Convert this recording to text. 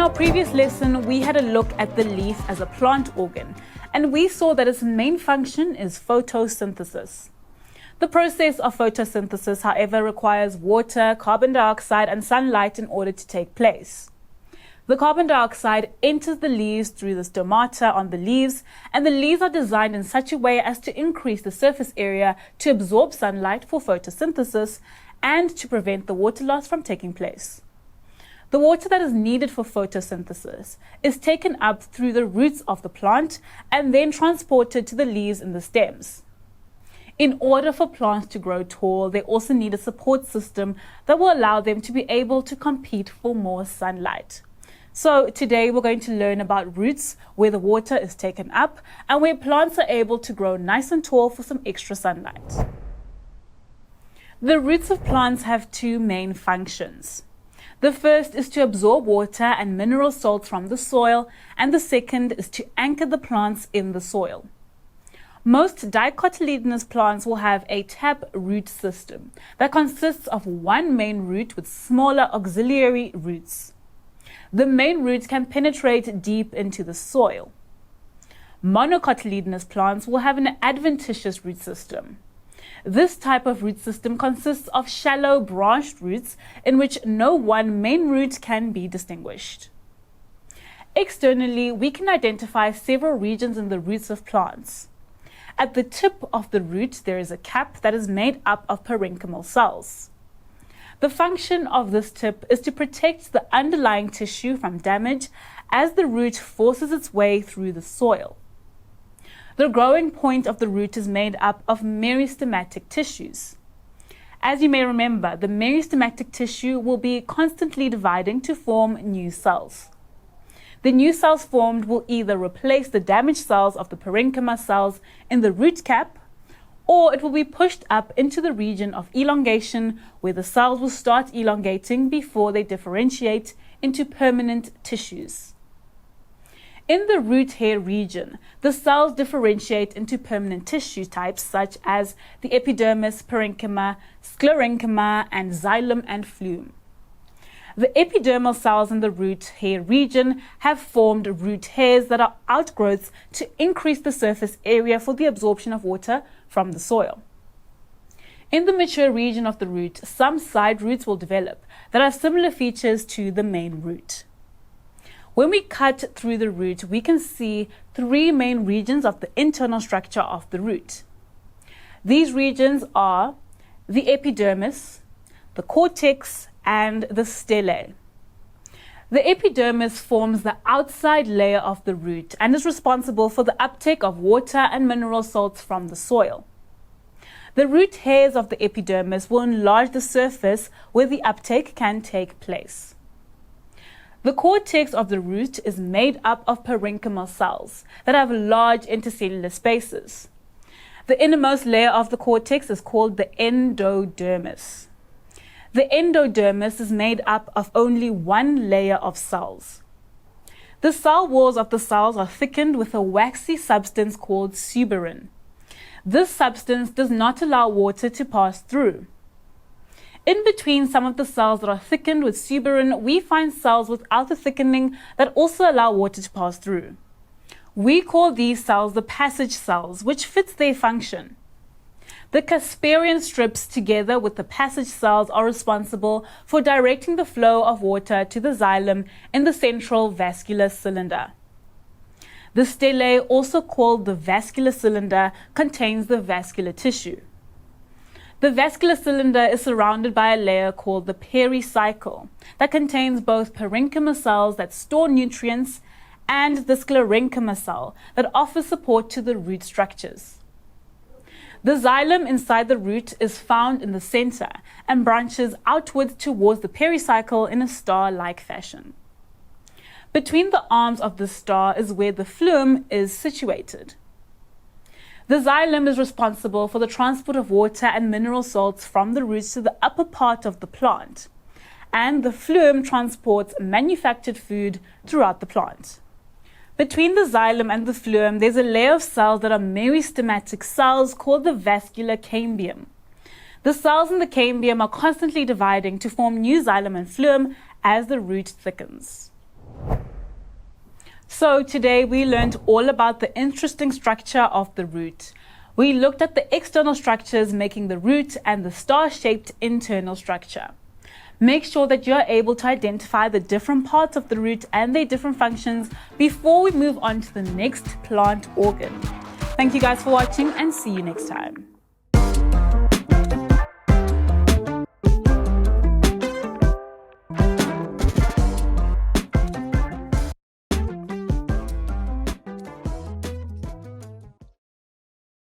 our previous lesson, we had a look at the leaf as a plant organ, and we saw that its main function is photosynthesis. The process of photosynthesis, however, requires water, carbon dioxide, and sunlight in order to take place. The carbon dioxide enters the leaves through the stomata on the leaves, and the leaves are designed in such a way as to increase the surface area to absorb sunlight for photosynthesis and to prevent the water loss from taking place. The water that is needed for photosynthesis is taken up through the roots of the plant and then transported to the leaves and the stems. In order for plants to grow tall, they also need a support system that will allow them to be able to compete for more sunlight. So today we're going to learn about roots where the water is taken up and where plants are able to grow nice and tall for some extra sunlight. The roots of plants have two main functions. The first is to absorb water and mineral salts from the soil, and the second is to anchor the plants in the soil. Most dicotyledonous plants will have a tap root system that consists of one main root with smaller auxiliary roots. The main roots can penetrate deep into the soil. Monocotyledonous plants will have an adventitious root system. This type of root system consists of shallow branched roots in which no one main root can be distinguished. Externally, we can identify several regions in the roots of plants. At the tip of the root, there is a cap that is made up of parenchymal cells. The function of this tip is to protect the underlying tissue from damage as the root forces its way through the soil. The growing point of the root is made up of meristematic tissues. As you may remember, the meristematic tissue will be constantly dividing to form new cells. The new cells formed will either replace the damaged cells of the parenchyma cells in the root cap, or it will be pushed up into the region of elongation where the cells will start elongating before they differentiate into permanent tissues. In the root hair region, the cells differentiate into permanent tissue types such as the epidermis, parenchyma, sclerenchyma, and xylem and phloem. The epidermal cells in the root hair region have formed root hairs that are outgrowths to increase the surface area for the absorption of water from the soil. In the mature region of the root, some side roots will develop that have similar features to the main root. When we cut through the root, we can see three main regions of the internal structure of the root. These regions are the epidermis, the cortex, and the stellae. The epidermis forms the outside layer of the root and is responsible for the uptake of water and mineral salts from the soil. The root hairs of the epidermis will enlarge the surface where the uptake can take place. The cortex of the root is made up of parenchymal cells that have large intercellular spaces. The innermost layer of the cortex is called the endodermis. The endodermis is made up of only one layer of cells. The cell walls of the cells are thickened with a waxy substance called suberin. This substance does not allow water to pass through. In between some of the cells that are thickened with suberin, we find cells without the thickening that also allow water to pass through. We call these cells the passage cells, which fits their function. The Casparian strips together with the passage cells are responsible for directing the flow of water to the xylem in the central vascular cylinder. The stellae, also called the vascular cylinder, contains the vascular tissue. The vascular cylinder is surrounded by a layer called the pericycle that contains both parenchyma cells that store nutrients and the sclerenchyma cell that offers support to the root structures. The xylem inside the root is found in the center and branches outwards towards the pericycle in a star-like fashion. Between the arms of the star is where the phloem is situated. The xylem is responsible for the transport of water and mineral salts from the roots to the upper part of the plant, and the phloem transports manufactured food throughout the plant. Between the xylem and the phloem, there's a layer of cells that are meristematic cells called the vascular cambium. The cells in the cambium are constantly dividing to form new xylem and phloem as the root thickens. So today we learned all about the interesting structure of the root. We looked at the external structures making the root and the star-shaped internal structure. Make sure that you're able to identify the different parts of the root and their different functions before we move on to the next plant organ. Thank you guys for watching and see you next time.